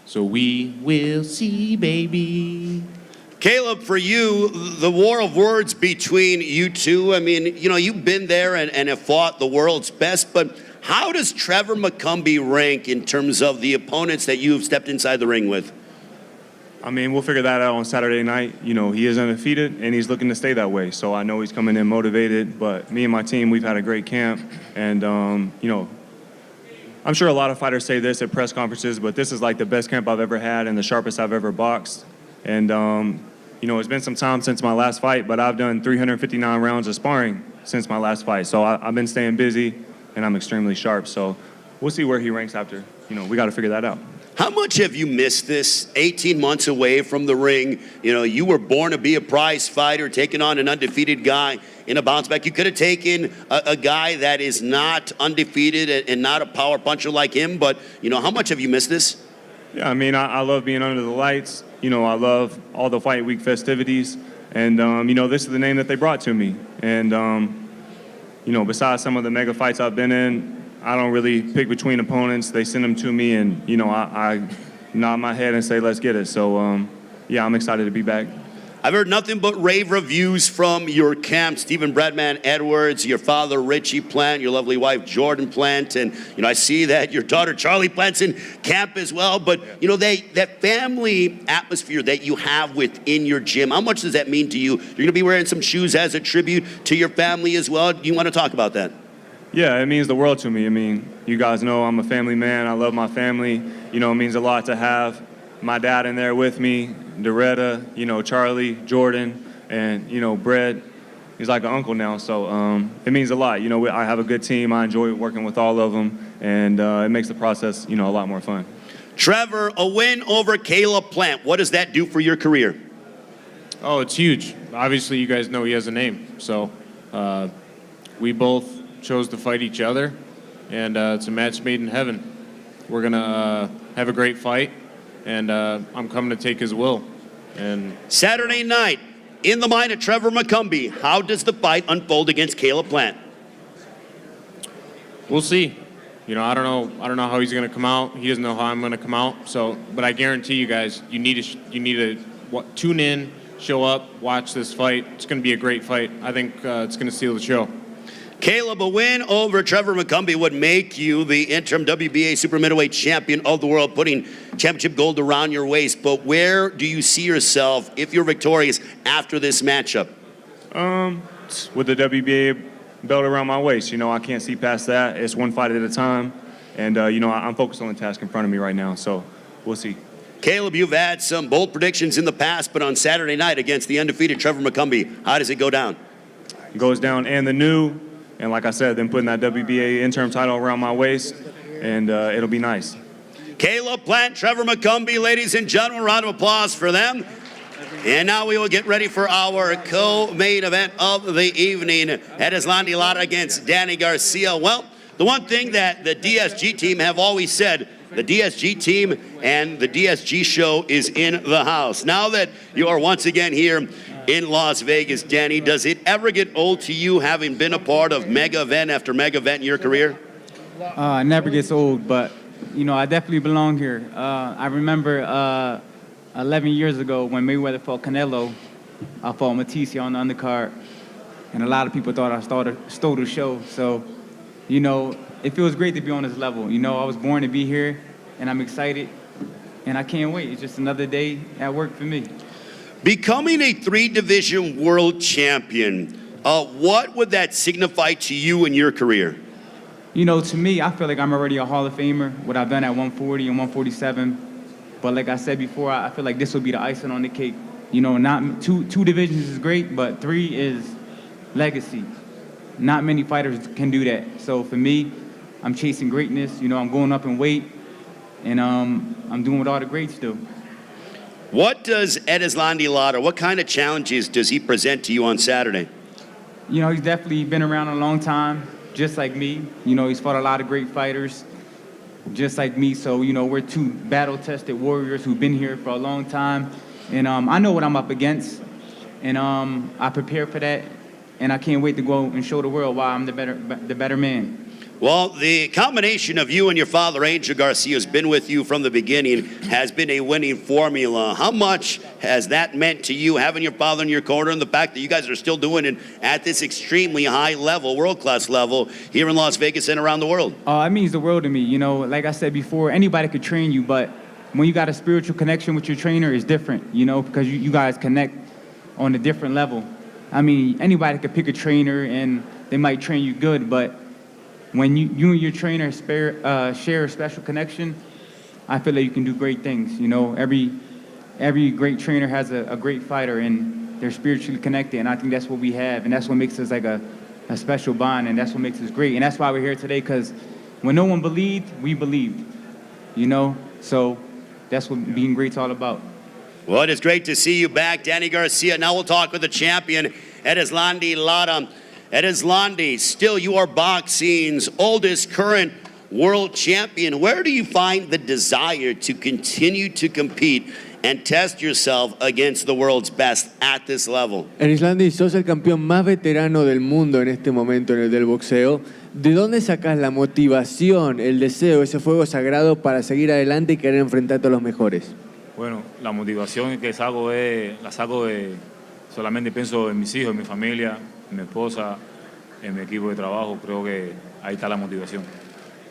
N: So we will see, baby.
C: Caleb, for you, the war of words between you two, I mean, you know, you've been there and have fought the world's best, but how does Trevor McCumbee rank in terms of the opponents that you've stepped inside the ring with?
Q: I mean, we'll figure that out on Saturday night. You know, he is undefeated, and he's looking to stay that way. So I know he's coming in motivated, but me and my team, we've had a great camp. And, you know, I'm sure a lot of fighters say this at press conferences, but this is like the best camp I've ever had and the sharpest I've ever boxed. And, you know, it's been some time since my last fight, but I've done 359 rounds of sparring since my last fight. So I've been staying busy, and I'm extremely sharp. So we'll see where he ranks after. You know, we got to figure that out.
C: How much have you missed this? 18 months away from the ring. You know, you were born to be a prize fighter, taking on an undefeated guy in a bounce back. You could have taken a guy that is not undefeated and not a power puncher like him, but, you know, how much have you missed this?
Q: Yeah, I mean, I love being under the lights. You know, I love all the fight week festivities. And, you know, this is the name that they brought to me. And, you know, besides some of the mega fights I've been in, I don't really pick between opponents. They send them to me, and, you know, I nod my head and say, let's get it. So, yeah, I'm excited to be back.
C: I've heard nothing but rave reviews from your camp, Stephen Bradman Edwards, your father, Richie Plant, your lovely wife, Jordan Plant, and, you know, I see that your daughter, Charlie Plant's in camp as well, but, you know, that family atmosphere that you have within your gym, how much does that mean to you? You're going to be wearing some shoes as a tribute to your family as well. Do you want to talk about that?
Q: Yeah, it means the world to me. I mean, you guys know I'm a family man. I love my family. You know, it means a lot to have my dad in there with me, Doretta, you know, Charlie, Jordan, and, you know, Brett. He's like an uncle now, so it means a lot. You know, I have a good team. I enjoy working with all of them, and it makes the process, you know, a lot more fun.
C: Trevor, a win over Caleb Plant. What does that do for your career?
N: Oh, it's huge. Obviously, you guys know he has a name. So we both chose to fight each other, and it's a match made in heaven. We're going to have a great fight, and I'm coming to take his will. And
C: Saturday night, in the mind of Trevor McCumbee, how does the fight unfold against Caleb Plant?
N: We'll see. You know, I don't know how he's going to come out. He doesn't know how I'm going to come out. So, but I guarantee you guys, you need to tune in, show up, watch this fight. It's going to be a great fight. I think it's going to steal the show.
C: Caleb, a win over Trevor McCumbee would make you the interim WBA super middleweight champion of the world, putting championship gold around your waist. But where do you see yourself if you're victorious after this matchup?
Q: With the WBA belt around my waist, you know, I can't see past that. It's one fight at a time. And, you know, I'm focused on the task in front of me right now. So we'll see.
C: Caleb, you've had some bold predictions in the past, but on Saturday night against the undefeated Trevor McCumbee, how does it go down?
Q: It goes down and the new. And like I said, then putting that WBA interim title around my waist, and it'll be nice.
C: Caleb Plant, Trevor McCumbee, ladies and gentlemen, round of applause for them. And now we will get ready for our co-main event of the evening. Edgar Lara against Danny Garcia. Well, the one thing that the DSG team have always said, the DSG team and the DSG show is in the house. Now that you are once again here in Las Vegas, Danny, does it ever get old to you having been a part of mega event after mega event in your career?
O: It never gets old, but, you know, I definitely belong here. I remember 11 years ago when Mayweather fought Canelo, I fought Matisse on the undercard, and a lot of people thought I stole the show. So, you know, it feels great to be on this level. You know, I was born to be here, and I'm excited, and I can't wait. It's just another day at work for me.
C: Becoming a 3-division world champion, what would that signify to you in your career?
O: You know, to me, I feel like I'm already a Hall of Famer, what I've done at 140 and 147. But like I said before, I feel like this will be the icing on the cake. You know, not two divisions is great, but 3 is legacy. Not many fighters can do that. So for me, I'm chasing greatness. You know, I'm going up in weight, and I'm doing what all the greats do.
C: What does Edgar Lara, what kind of challenges does he present to you on Saturday?
O: You know, he's definitely been around a long time, just like me. You know, he's fought a lot of great fighters, just like me. So, you know, we're 2 battle-tested warriors who've been here for a long time. And I know what I'm up against, and I prepare for that. and I can't wait to go and show the world why I'm the better man.
C: Well, the combination of you and your father, Angel Garcia, has been with you from the beginning, has been a winning formula. How much has that meant to you, having your father in your corner, and the fact that you guys are still doing it at this extremely high level, world-class level, here in Las Vegas and around the world?
O: It means the world to me. You know, like I said before, anybody could train you, but when you got a spiritual connection with your trainer, it's different, you know, because you guys connect on a different level. I mean, anybody could pick a trainer and they might train you good, but when you and your trainer share a special connection, I feel like you can do great things. You know, every great trainer has a great fighter, and they're spiritually connected, and I think that's what we have, and that's what makes us like a special bond, and that's what makes us great, and that's why we're here today, because when no one believed, we believed, you know? So that's what being great's all about.
C: Well, it is great to see you back, Danny Garcia. Now we'll talk with the champion, Erislandy Lara. Erislandy, still you are boxing's oldest current world champion. Where do you find the desire to continue to compete and test yourself against the world's best at this level?
F: Erislandy, sos el campeón más veterano del mundo en este momento en el del boxeo. ¿De dónde sacas la motivación, el deseo, ese fuego sagrado para seguir adelante y querer enfrentarte a los mejores?
P: Bueno, la motivación que la saco de solamente pienso en mis hijos, en mi familia, en mi esposa, en mi equipo de trabajo. Creo que ahí está la motivación.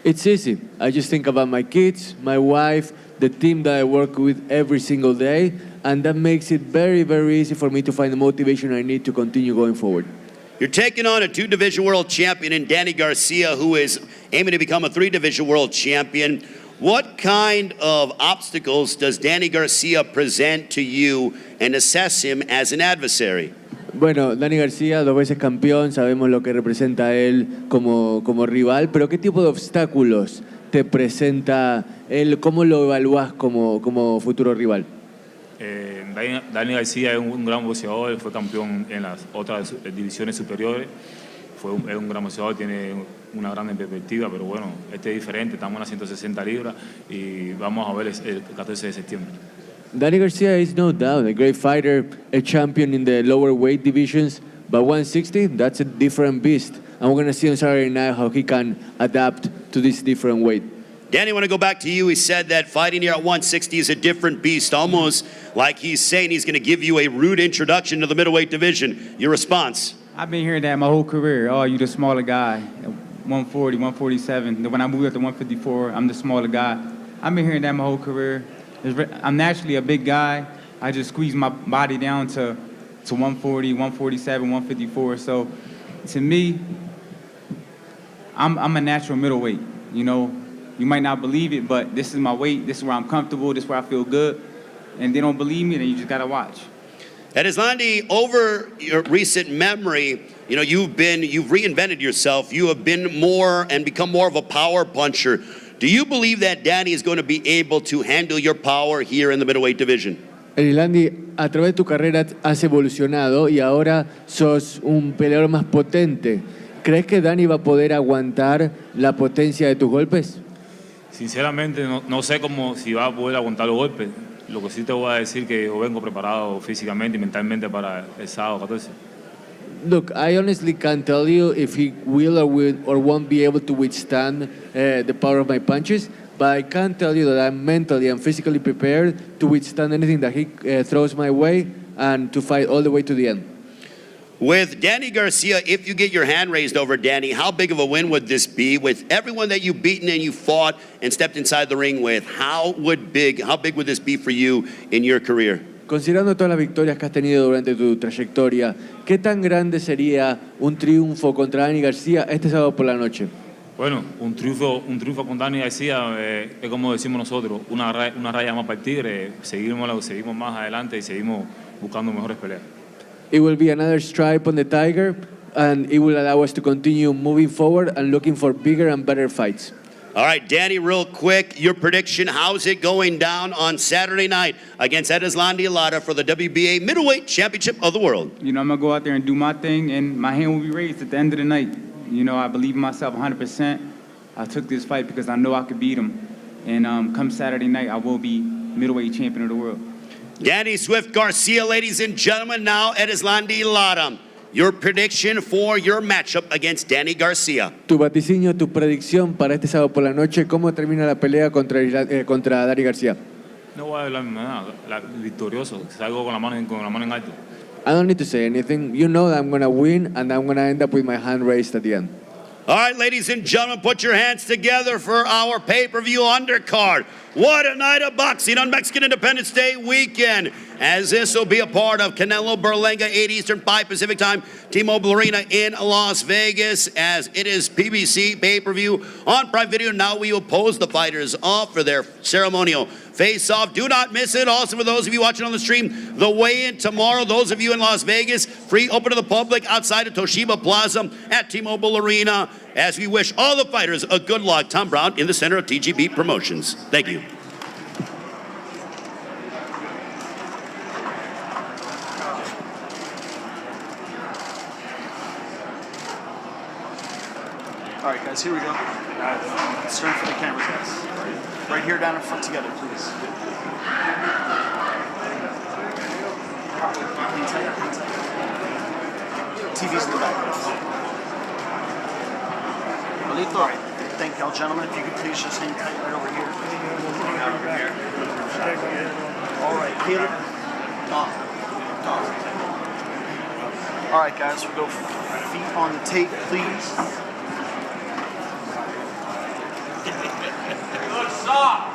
F: It's easy. I just think about my kids, my wife, the team that I work with every single day, and that makes it very, very easy for me to find the motivation I need to continue going forward.
C: You're taking on a 2-division world champion in Danny Garcia, who is aiming to become a 3-division world champion. What kind of obstacles does Danny Garcia present to you and assess him as an adversary?
F: Bueno, Danny Garcia, 2 veces campeón, sabemos lo que representa él como rival, pero ¿qué tipo de obstáculos te presenta él? ¿Cómo lo evalúas como futuro rival?
P: Danny Garcia es un gran boxeador, fue campeón en las otras divisiones superiores, es un gran boxeador, tiene una gran perspectiva, pero bueno, este es diferente, estamos en las 160 libras y vamos a ver el 14 de septiembre.
F: Danny Garcia is no doubt a great fighter, a champion in the lower weight divisions, but 160, that's a different beast. And we're going to see on Saturday night how he can adapt to this different weight.
C: Danny, I want to go back to you. He said that fighting here at 160 is a different beast, almost like he's saying he's going to give you a rude introduction to the middleweight division. Your response?
O: I've been hearing that my whole career. Oh, you the smaller guy, 140, 147. Then when I moved up to 154, I'm the smaller guy. I've been hearing that my whole career. I'm naturally a big guy. I just squeeze my body down to 140, 147, 154. So to me, I'm a natural middleweight. You know, you might not believe it, but this is my weight. This is where I'm comfortable. This is where I feel good. And they don't believe me, then you just gotta watch.
C: Erislandy, over your recent memory, you know, you've reinvented yourself. You have been more and become more of a power puncher. Do you believe that Danny is going to be able to handle your power here in the middleweight division?
F: Erislandy, a través de tu carrera has evolucionado y ahora sos un peleador más potente. ¿Crees que Danny va a poder aguantar la potencia de tus golpes?
P: Sinceramente, no sé si va a poder aguantar los golpes. Lo que sí te voy a decir que yo vengo preparado físicamente y mentalmente para el sábado 14.
F: Look, I honestly can't tell you if he will or won't be able to withstand the power of my punches, but I can tell you that I'm mentally and physically prepared to withstand anything that he throws my way and to fight all the way to the end.
C: With Danny Garcia, if you get your hand raised over Danny, how big of a win would this be? With everyone that you've beaten and you fought and stepped inside the ring with, how big would this be for you in your career?
F: Considerando todas las victorias que has tenido durante tu trayectoria, ¿qué tan grande sería un triunfo contra Danny Garcia este sábado por la noche?
P: Bueno, un triunfo con Danny Garcia es como decimos nosotros, una raya más para el tigre. Seguimos más adelante y seguimos buscando mejores peleas.
F: It will be another stripe on the tiger, and it will allow us to continue moving forward and looking for bigger and better fights.
C: All right, Danny, real quick, your prediction, how's it going down on Saturday night against Erislandy Lara for the WBA Middleweight Championship of the World?
O: You know, I'm going to go out there and do my thing, and my hand will be raised at the end of the night. You know, I believe in myself 100%. I took this fight because I know I could beat him. And come Saturday night, I will be middleweight champion of the world.
C: Danny Swift Garcia, ladies and gentlemen, now Erislandy Lara. Your prediction for your matchup against Danny Garcia.
F: Tu vaticinio, tu predicción para este sábado por la noche, ¿cómo termina la pelea contra Dani García?
P: No voy a hablar nada, victorioso, salgo con la mano en alto.
F: I don't need to say anything. You know that I'm going to win, and I'm going to end up with my hand raised at the end.
C: All right, ladies and gentlemen, put your hands together for our pay-per-view undercard. What a night of boxing on Mexican Independence Day weekend, as this will be a part of Canelo Berlanga, 8 Eastern, 5 Pacific time, T-Mobile Arena in Las Vegas, as it is PBC pay-per-view on Prime Video. Now we will pose the fighters off for their ceremonial face-off. Do not miss it. Also, for those of you watching on the stream, the weigh-in tomorrow. Those of you in Las Vegas, free, open to the public outside of Toshiba Plaza at T-Mobile Arena, as we wish all the fighters a good luck. Tom Brown in the center of TGB Promotions. Thank you.
J: All right, guys, here we go. Let's turn for the cameras, guys. Right here, down in front together, please. TV's in the back, guys. All right, thank y'all, gentlemen. If you could please just hang tight right over here. All right, Caleb. All right, guys, we'll go feet on the tape, please.
K: Stop!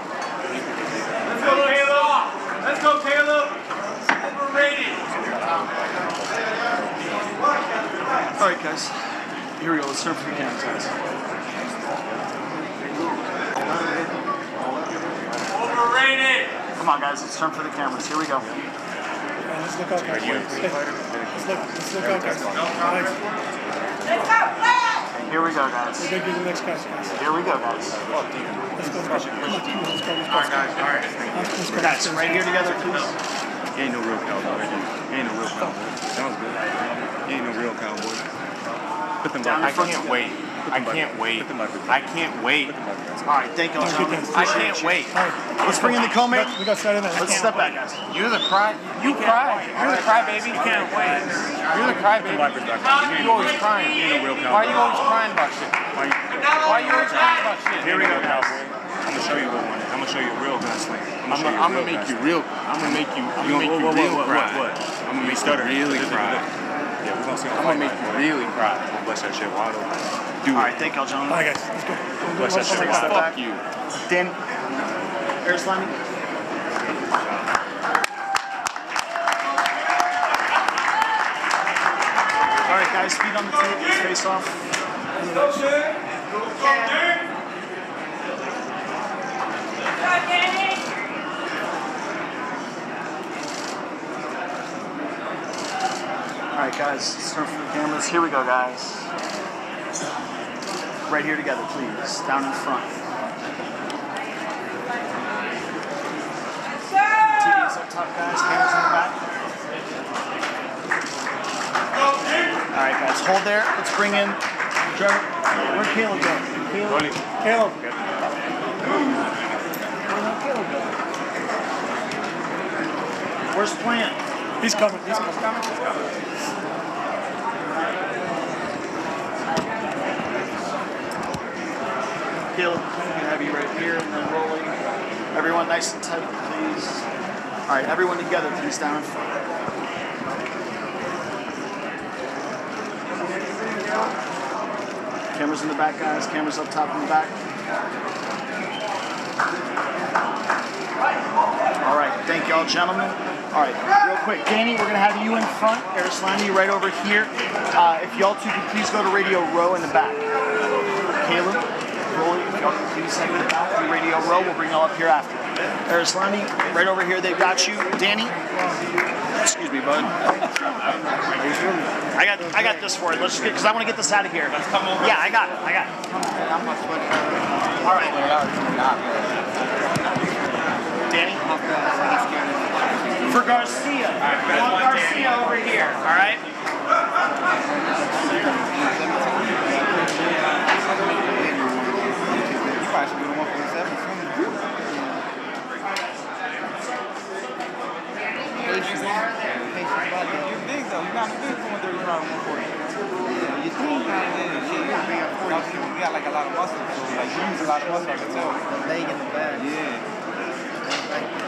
K: Let's go, Caleb! Let's go, Caleb! Overrated!
J: All right, guys. Here we go. Let's turn for the cameras, guys.
K: Overrated!
J: Come on, guys. Let's turn for the cameras. Here we go.
K: Let's look out, guys. Let's look out, guys.
J: Here we go, guys.
K: We're going to do the next guys.
J: Here we go, guys.
K: Let's go. Let's go. All right, guys. All right.
J: Guys, right here together, please.
Q: He ain't no real cowboy. He ain't no real cowboy. Sounds good. He ain't no real cowboy. Put them
J: Down in
Q: back.
J: front.
Q: I can't wait. I can't wait. I can't wait.
J: All right, thank you, gentlemen.
Q: I can't wait.
J: Let's bring in the co-main.
K: We got Saturday night.
J: Let's step back, guys.
Q: You're the cry. You cry. You're the cry baby. You can't wait. You're the cry baby. You always crying. Why are you always crying about shit? Why are you always crying about shit? Here we go, cowboy. I'm gonna show you what one. I'm gonna show you a real gunslinger. I'm gonna make you real. I'm gonna make you. I'm gonna make you real cry. I'm gonna make you really cry. Yeah, we're gonna see. I'm gonna make you really cry. I'm gonna bless that shit wide open.
J: All right, thank y'all, gentlemen.
K: All right, guys. Let's go.
Q: Bless that shit wide open. Fuck you.
J: Dan, Arislami. All right, guys, feet on the tape. Let's face off. All right, guys, let's turn for the cameras. Here we go, guys. Right here together, please. Down in front. TV's up top, guys. Cameras in the back. All right, guys, hold there. Let's bring in Trevor. Where'd Caleb go? Caleb. Where's Plant?
K: He's coming. He's coming.
J: Caleb, we can have you right here and then rolling. Everyone nice and tight, please. All right, everyone together, please, down in front. Cameras in the back, guys. Cameras up top in the back. All right, thank y'all, gentlemen. All right, real quick, Danny, we're gonna have you in front. Arislami right over here. If y'all two could please go to Radio Row in the back. Caleb, Rolly, if y'all could please head to Radio Row. We'll bring y'all up here after. Arislami, right over here, they've got you. Danny, excuse me, bud. I got this for it. Let's just get, because I want to get this out of here. Let's come over. Yeah, I got it. All right. Danny? For Garcia. I want Garcia over here, all right?
O: You guys should be the 147 soon. You big though. You're not big for 135 and 140.
R: lot of muscle. The leg in the back. Yeah.